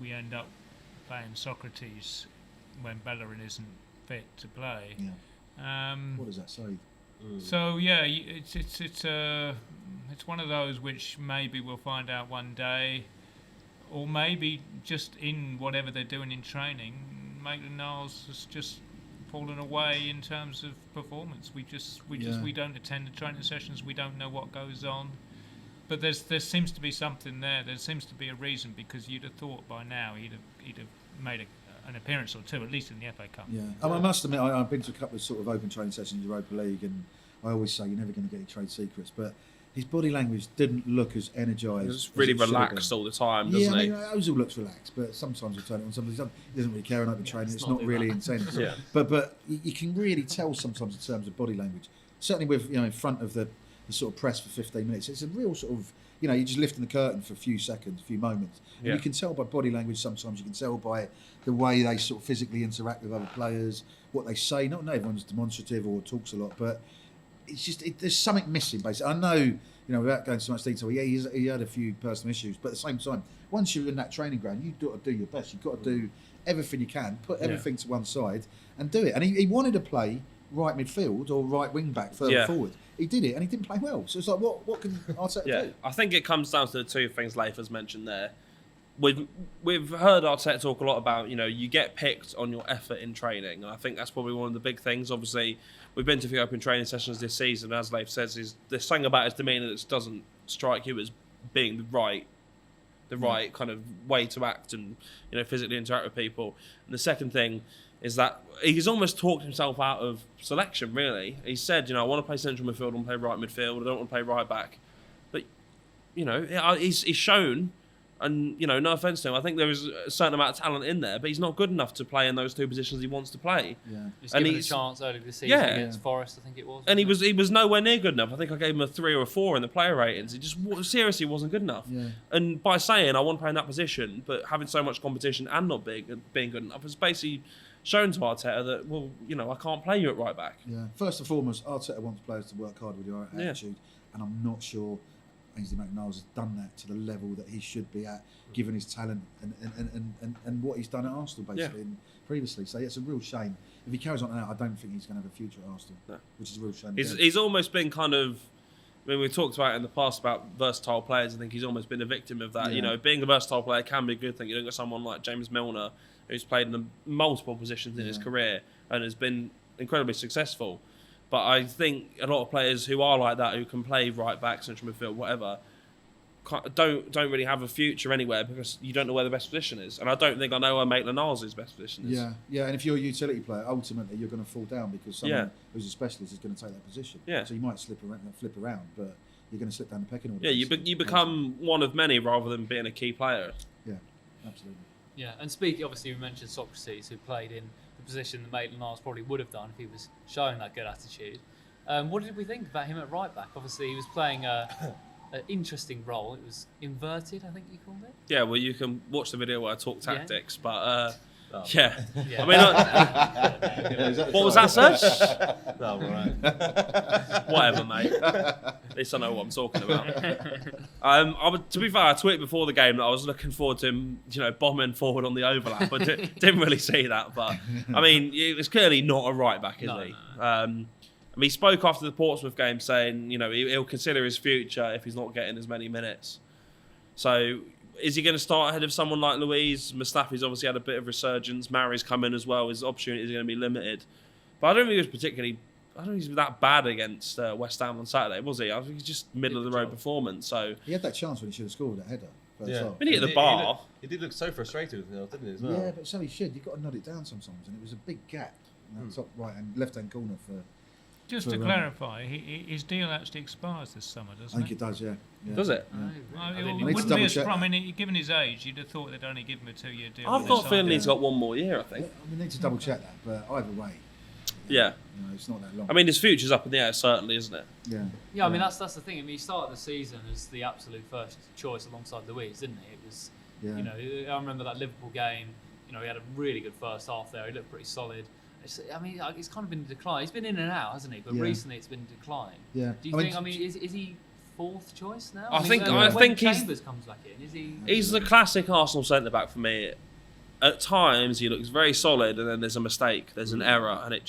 we end up playing Socrates when Bellerin isn't fit to play. Yeah. What does that say? So it's one of those which maybe we'll find out one day, or maybe just in whatever they're doing in training. Maitland-Niles has just fallen away in terms of performance. We don't attend the training sessions. We don't know what goes on. But there seems to be something there. There seems to be a reason, because you'd have thought by now he'd have made an appearance or two, at least in the FA Cup. Yeah, I must admit, I've been to a couple of sort of open training sessions in Europa League, and I always say you're never going to get any trade secrets, but his body language didn't look as energised. He was really relaxed all the time, doesn't he? Ozil looks relaxed, but sometimes he'll turn it on. Sometimes he doesn't really care in open training. It's not really intense. Yeah. But you can really tell sometimes in terms of body language. Certainly with in front of the sort of press for 15 minutes, it's a real sort of you're just lifting the curtain for a few seconds, a few moments. And you can tell by body language sometimes. You can tell by the way they sort of physically interact with other players, what they say. Not everyone's demonstrative or talks a lot, but it's just there's something missing. Basically, I know without going into so much detail. Yeah, he had a few personal issues, but at the same time, once you're in that training ground, you've got to do your best. You've got to do everything you can, put everything to one side, and do it. And he wanted to play right midfield or right wing back further forward. He did it, and he didn't play well. So it's like, what can Arteta do? I think it comes down to the two things Layth has mentioned there. We've heard Arteta talk a lot about, you get picked on your effort in training. And I think that's probably one of the big things. Obviously, we've been to a few open training sessions this season. As Layth says, there's something about his demeanour that doesn't strike you as being the right kind of way to act and, physically interact with people. And the second thing is that he's almost talked himself out of selection, really. He said, I want to play central midfield, I want to play right midfield, I don't want to play right back. But, he's shown, and, no offence to him, I think there is a certain amount of talent in there, but he's not good enough to play in those two positions he wants to play. Yeah. He's given a chance earlier this season against Forest, I think it was. And he was nowhere near good enough. I think I gave him a 3 or a 4 in the player ratings. He just seriously wasn't good enough. Yeah. And by saying I want to play in that position, but having so much competition and not being good enough, has basically shown to Arteta that, I can't play you at right back. Yeah. First and foremost, Arteta wants players to work hard with the right attitude, and I'm not sure Ainsley Maitland-Niles has done that to the level that he should be at, given his talent and what he's done at Arsenal basically previously. So it's a real shame. If he carries on that, I don't think he's going to have a future at Arsenal, which is a real shame. He's almost been kind of. I mean, we talked about it in the past about versatile players. I think he's almost been a victim of that. Yeah. Being a versatile player can be a good thing. You don't got someone like James Milner, who's played in multiple positions in his career and has been incredibly successful. But I think a lot of players who are like that, who can play right back, central midfield, whatever, don't really have a future anywhere because you don't know where the best position is. And I don't think I know where Maitland-Niles' best position is. Yeah. And if you're a utility player, ultimately you're going to fall down because someone who's a specialist is going to take that position. Yeah. So you might flip around, but you're going to slip down the pecking order. Yeah, you become one of many rather than being a key player. Yeah, absolutely. Yeah, and speaking, obviously, we mentioned Socrates, who played in the position that Maitland-Niles probably would have done if he was showing that good attitude. What did we think about him at right back? Obviously, he was playing an interesting role. It was inverted, I think you called it. Yeah, well, you can watch the video where I talk tactics, but yeah. I mean, what was that, Serge? No, right. Whatever, mate. At least I know what I'm talking about. To be fair, I tweeted before the game that I was looking forward to him, bombing forward on the overlap. I didn't really see that, but I mean, it's clearly not a right back, is he? No. He spoke after the Portsmouth game saying, he'll consider his future if he's not getting as many minutes. So, is he going to start ahead of someone like Luiz? Mustafi's obviously had a bit of resurgence. Mary's come in as well. His opportunities are going to be limited. But I don't think he was that bad against West Ham on Saturday, was he? I think he's just middle of the road performance. So he had that chance when he should have scored that header. When he hit the bar. He did look so frustrated with it, didn't he, as well? Yeah, but so he should. You've got to nod it down sometimes. And it was a big gap in that top right and left-hand corner for... Just to clarify, his deal actually expires this summer, doesn't it? I think it does, yeah. Does it? Yeah. It wouldn't be a surprise. I mean, given his age, you'd have thought they'd only give him a 2-year deal. I've got a feeling he's got one more year, I think. We need to double-check that, but either way... Yeah. It's not that long. I mean, his future's up in the air, certainly, isn't it? Yeah. Yeah, I mean, that's the thing. I mean, he started the season as the absolute first choice alongside Luiz, didn't he? It was, I remember that Liverpool game, he had a really good first half there. He looked pretty solid. I mean, it's kind of been in decline. He's been in and out, hasn't he? But recently it's been decline. Yeah. Do you think? I mean, is he fourth choice now? I think Chambers comes back in. Is he? He's the classic Arsenal centre back for me. At times he looks very solid, and then there's a mistake, there's an error, and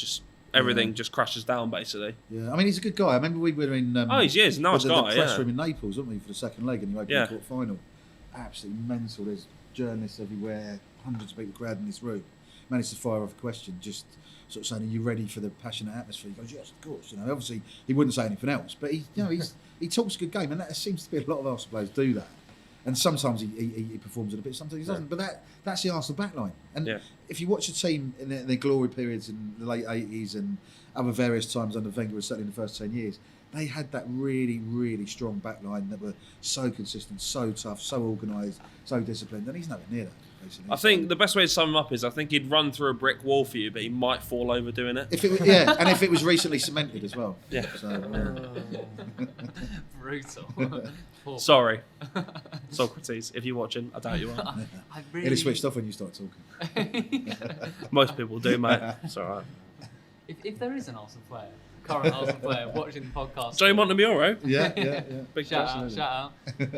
everything just crashes down basically. Yeah, I mean he's a good guy. I remember we were in. He is a nice guy. The press room in Naples, weren't we, for the second leg in the Open Court final? Absolutely mental. There's journalists everywhere, hundreds of people crowding this room. managed to fire off a question, just sort of saying, "Are you ready for the passionate atmosphere?" He goes, "Yes, of course." Obviously he wouldn't say anything else, but he talks a good game, and that seems to be a lot of Arsenal players do that. And sometimes he performs it a bit, sometimes he doesn't. But that's the Arsenal backline. And if you watch a team in their glory periods in the late 80s and other various times under Wenger, certainly in the first 10 years, they had that really, really strong backline that were so consistent, so tough, so organised, so disciplined. And he's nowhere near that, basically. I think the best way to sum him up is I think he'd run through a brick wall for you, but he might fall over doing it. And if it was recently cemented as well. Yeah. So, Brutal. Sorry, Socrates, if you're watching, I doubt you are. It'll switched off when you start talking. Most people do, mate. It's all right. If there is an Arsenal player, current Arsenal player, watching the podcast, Joe Montemuro. Yeah. Big shout out.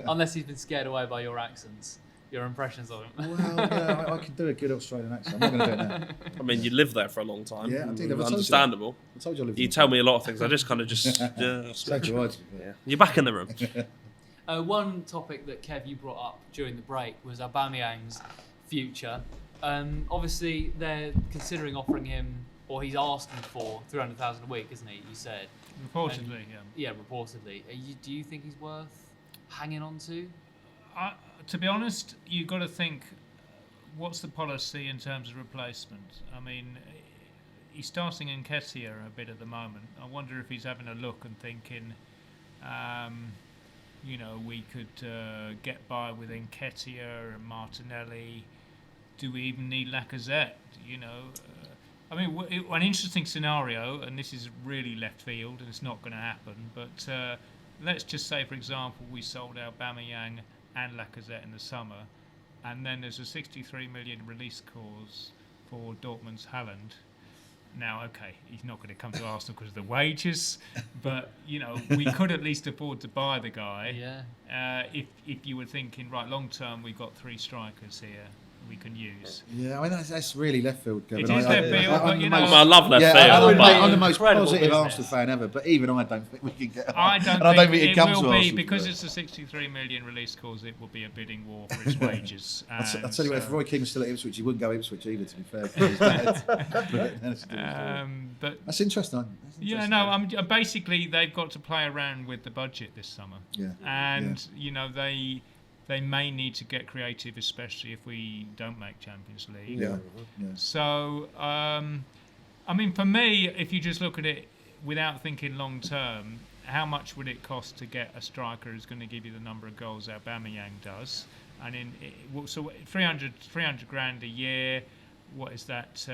Unless he's been scared away by your accents, your impressions of him. Well, yeah, I can do a good Australian accent. I'm not going to do it now. I mean, you lived there for a long time. Yeah, I did. Understandable. I told you I lived You there. tell me a lot of things. I just kind of just. So do I. Yeah. You're back in the room. One topic that Kev you brought up during the break was Aubameyang's future. Obviously, they're considering offering him, or he's asking for 300,000 a week, isn't he? You said. Reportedly, Yeah, reportedly. Do you think he's worth hanging on to? To be honest, you've got to think, what's the policy in terms of replacement? I mean, he's starting Nketiah a bit at the moment. I wonder if he's having a look and thinking, we could get by with Nketiah and Martinelli. Do we even need Lacazette? An interesting scenario, and this is really left field, and it's not going to happen. But let's just say, for example, we sold out Aubameyang and Lacazette in the summer, and then there's a 63 million release clause for Dortmund's Haaland. Now, okay, he's not going to come to Arsenal because of the wages, but we could at least afford to buy the guy. Yeah. If you were thinking, right, long term, we've got 3 strikers here we can use. Yeah, I mean that's really left field, Kevin. It is left field, but I love left field. I'm the most Incredible positive business. Arsenal fan ever, but even I don't think we can get on. I don't think it comes will to be, Arsenal because for it. it's a 63 million release clause, it will be a bidding war for its wages. I'll tell you what, if Roy King was still at Ipswich, he wouldn't go Ipswich either, to be fair. 'Cause he's dead. but That's interesting. basically they've got to play around with the budget this summer. Yeah. And they may need to get creative, especially if we don't make Champions League. Yeah. So, for me, if you just look at it without thinking long term, how much would it cost to get a striker who's going to give you the number of goals Aubameyang does? And so 300 grand a year. What is that?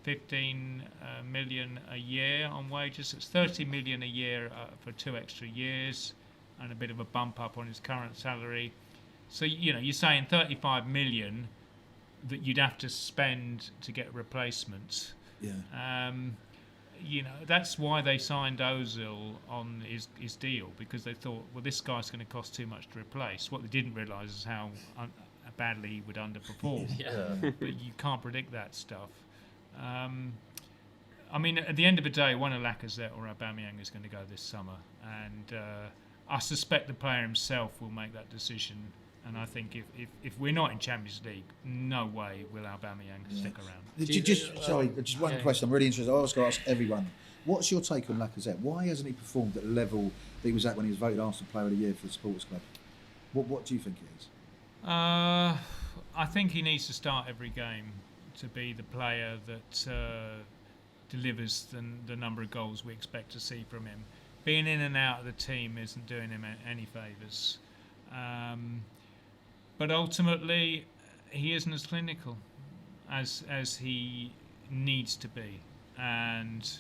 15 million a year on wages. It's 30 million a year for 2 extra years, and a bit of a bump up on his current salary. So you're saying 35 million that you'd have to spend to get a replacement. Yeah. That's why they signed Ozil on his deal, because they thought, well, this guy's going to cost too much to replace. What they didn't realise is how badly he would underperform. But you can't predict that stuff. At the end of the day, one of Lacazette or Aubameyang is going to go this summer, and I suspect the player himself will make that decision. And I think if we're not in Champions League, no way will Aubameyang stick around. Just one question. I'm really interested. I always got to ask everyone, what's your take on Lacazette? Why hasn't he performed at the level that he was at when he was voted Arsenal Player of the Year for the Sports Club? What do you think it is? I think he needs to start every game to be the player that delivers the number of goals we expect to see from him. Being in and out of the team isn't doing him any favours. But ultimately, he isn't as clinical as he needs to be, and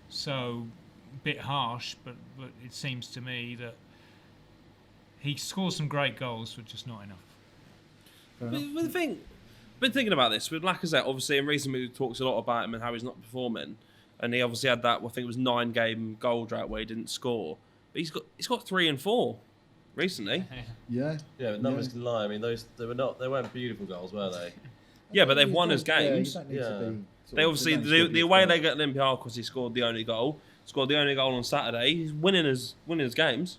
so a bit harsh. But it seems to me that he scores some great goals, but just not enough. But the thing, been thinking about this with Lacazette. Obviously, in recent weeks, talks a lot about him and how he's not performing, and he obviously had that. I think it was 9-game goal drought where he didn't score, but he's got 3 and 4. Recently, but numbers can lie. I mean, they weren't beautiful goals, were they? Yeah, but they've won his games. They obviously the away leg at Olympiacos, he scored the only goal. Scored the only goal on Saturday. He's winning his games.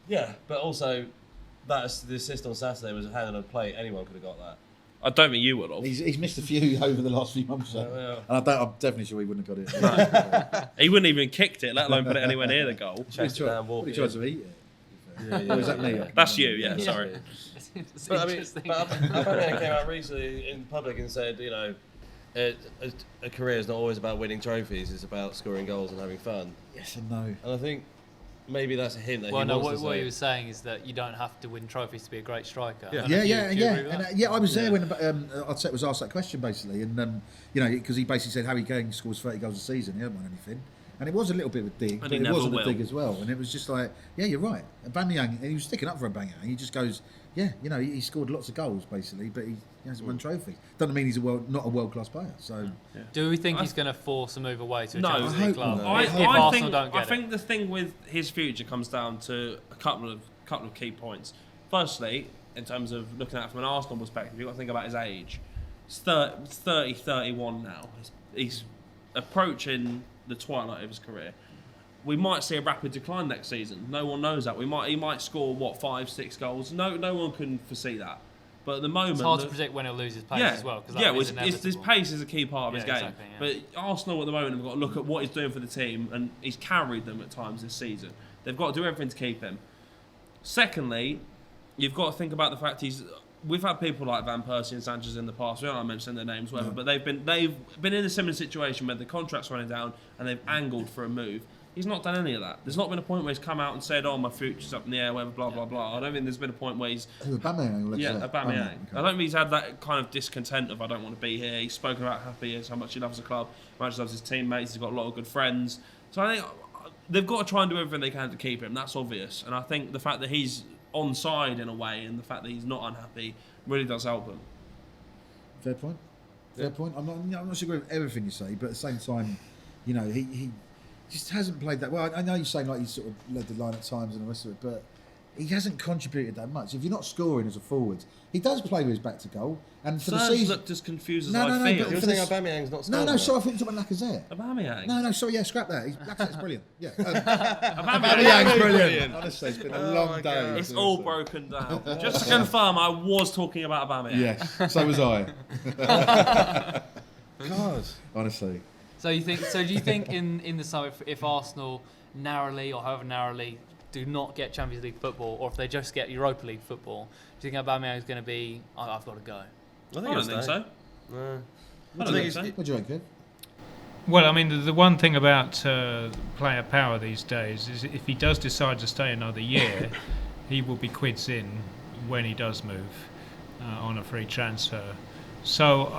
Yeah, but also the assist on Saturday was a hand on a plate. Anyone could have got that. I don't think you would have. He's missed a few over the last few months, so. And I'm definitely sure he wouldn't have got it. He wouldn't even kicked it, let alone put it anywhere near the goal. Chase it down, walk He it tried in. to eat it. Yeah. Or is that me? That's you, yeah. Sorry. It's But I mean, interesting. Aubameyang came out recently in public and said, a career is not always about winning trophies. It's about scoring goals and having fun. Yes and no. And I think maybe that's a hint that Well, he no, wants to what say. he was saying is that you don't have to win trophies to be a great striker. Yeah. Yeah, Do you agree with and that? I was there when Arteta was asked that question basically, and because he basically said Harry Kane scores 30 goals a season, he hasn't won anything, and it was a little bit of a dig, And but he it never wasn't a will. dig as well, and it was just like, yeah, you're right, Aubameyang, and he was sticking up for Aubameyang. He just goes, yeah, he scored lots of goals basically, but he hasn't won trophies. Doesn't mean he's not a world class player. So Do we think he's going to force a move away to a No, Champions I League hope club? not. If I Arsenal think, don't get I think the thing with his future comes down to a couple of key points. Firstly, in terms of looking at it from an Arsenal perspective, you've got to think about his age. He's 30, 31 now. He's approaching the twilight of his career. We might see a rapid decline next season. No one knows that. He might score 5, 6 goals. No one can foresee that. But at the moment, it's hard to predict when he'll lose his pace as well. Because his pace is a key part of his game. Exactly, yeah. But Arsenal at the moment have got to look at what he's doing for the team, and he's carried them at times this season. They've got to do everything to keep him. Secondly, you've got to think about the fact we've had people like Van Persie and Sanchez in the past. We don't mention their names, whatever. But they've been in a similar situation where the contract's running down and they've angled for a move. He's not done any of that. There's not been a point where he's come out and said, "Oh, my future's up in the air," whatever, blah blah blah. I don't think there's been a point where he's Aubameyang. Aubameyang. Okay. I don't think he's had that kind of discontent of "I don't want to be here." He's spoken about how happy he is, how much he loves the club, how much he loves his teammates. He's got a lot of good friends. So I think they've got to try and do everything they can to keep him. That's obvious. And I think the fact that he's on side in a way, and the fact that he's not unhappy, really does help him. Fair point. Fair point. I'm not sure with everything you say, but at the same time, he just hasn't played that well. I know you're saying like he's sort of led the line at times and the rest of it, but he hasn't contributed that much. If you're not scoring as a forward, he does play with his back to goal. And for the Serge season, looked as confused as No, I no, feel. but You're for saying this- Aubameyang's not scored? no, sorry, I think you're talking about Lacazette. Aubameyang. No, sorry, scrap that. Lacazette's brilliant. Yeah, Aubameyang's brilliant. Honestly, it's been a long my day. God. It's all broken down. Just to confirm, I was talking about Aubameyang. Yes, so was I. God. Honestly. So do you think in the summer, if Arsenal narrowly or however narrowly do not get Champions League football, or if they just get Europa League football, do you think Aubameyang is going to be? I've got to go. I don't think so. No. What do you think, Kev? Well, I mean, the one thing about player power these days is if he does decide to stay another year, he will be quids in when he does move on a free transfer. So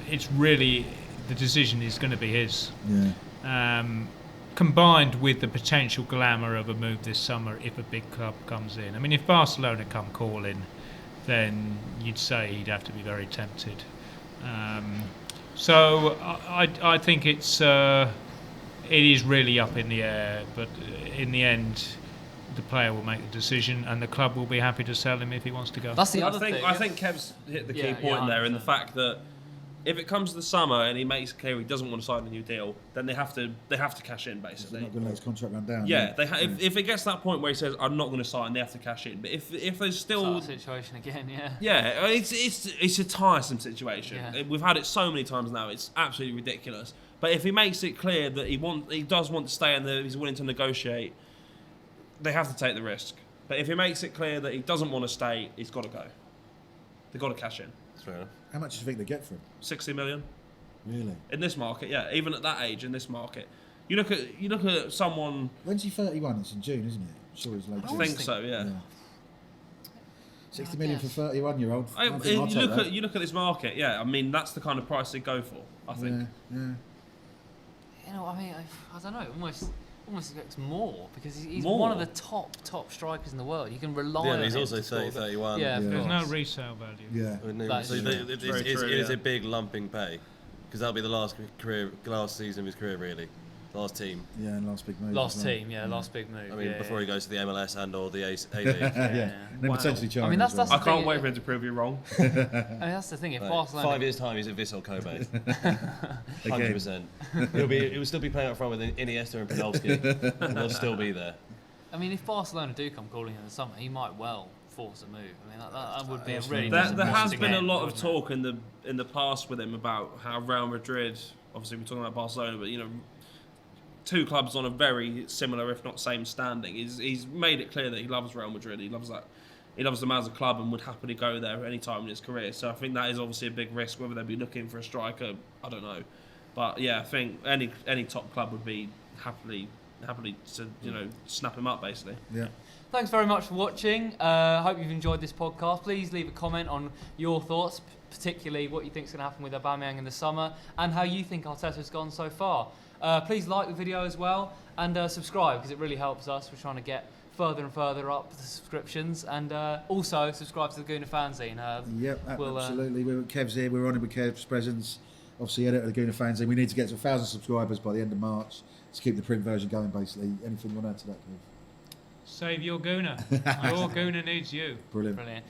it's really the decision is going to be his. Yeah. Combined with the potential glamour of a move this summer if a big club comes in. I mean, if Barcelona come calling, then you'd say he'd have to be very tempted. So I think it is really up in the air, but in the end, the player will make the decision, and the club will be happy to sell him if he wants to go. That's the other thing. I think Kev's hit the key Yeah, point yeah, there in the 100%. fact that if it comes to the summer and he makes it clear he doesn't want to sign a new deal, then they have to cash in They're basically. not going to let his contract run down. Yeah, if it gets to that point where he says I'm not going to sign, they have to cash in. But if there's still Sort of situation again, yeah. yeah, it's a tiresome situation. Yeah. We've had it so many times now. It's absolutely ridiculous. But if he makes it clear that he does want to stay and that he's willing to negotiate, they have to take the risk. But if he makes it clear that he doesn't want to stay, he's got to go. They've got to cash in. That's fair enough. How much do you think they get for him? 60 million. Really? In this market, yeah, even at that age, in this market, you look at someone. When's he 31? It's in June, isn't it? I'm sure he's late. I June. think so, yeah. 60 million for 31-year-old. You look at this market, yeah. I mean, that's the kind of price they go for. I think. Yeah. You know, I mean, I don't know. Almost expects more because he's More? one of the top strikers in the world. You can rely on Yeah, him. he's also to score 30, 31. Yeah, of There's no course. resale value. Yeah. That's So true. it Very is true, a big lumping pay because that'll be the last season of his career, really. Last team. Yeah, and last big move. Last as well. team, yeah, last big move. I mean, yeah, before yeah. he goes to the MLS and or the A League. Yeah. Then Wow. potentially China. I mean, that's as well. I can't thing, wait for him to prove you wrong. I mean, that's the thing. If Right. Barcelona, 5 years' time, he's at Vissel Kobe. 100%. He will still be playing up front with Iniesta and Podolski, and he'll still be there. I mean, if Barcelona do come calling in the summer, he might well force a move. I mean, that would be a really There has disappointing been a end, lot of wouldn't talk in the past with him about how Real Madrid, obviously we're talking about Barcelona, but you know, two clubs on a very similar, if not same standing. He's made it clear that he loves Real Madrid. He loves that. He loves them as a club and would happily go there any time in his career. So I think that is obviously a big risk. Whether they'd be looking for a striker, I don't know. But yeah, I think any top club would be happily to snap him up basically. Yeah. Thanks very much for watching. I hope you've enjoyed this podcast. Please leave a comment on your thoughts, particularly what you think is going to happen with Aubameyang in the summer and how you think Arteta's gone so far. Please like the video as well and subscribe because it really helps us. We're trying to get further and further up the subscriptions, and also subscribe to the Gooner Fanzine. Absolutely. Kev's here. We're honoured with Kev's presence. Obviously, editor of the Gooner Fanzine. We need to get to 1,000 subscribers by the end of March to keep the print version going. Basically, anything you want to add to that, Kev? Save your Gooner. Your Gooner needs you. Brilliant. Brilliant.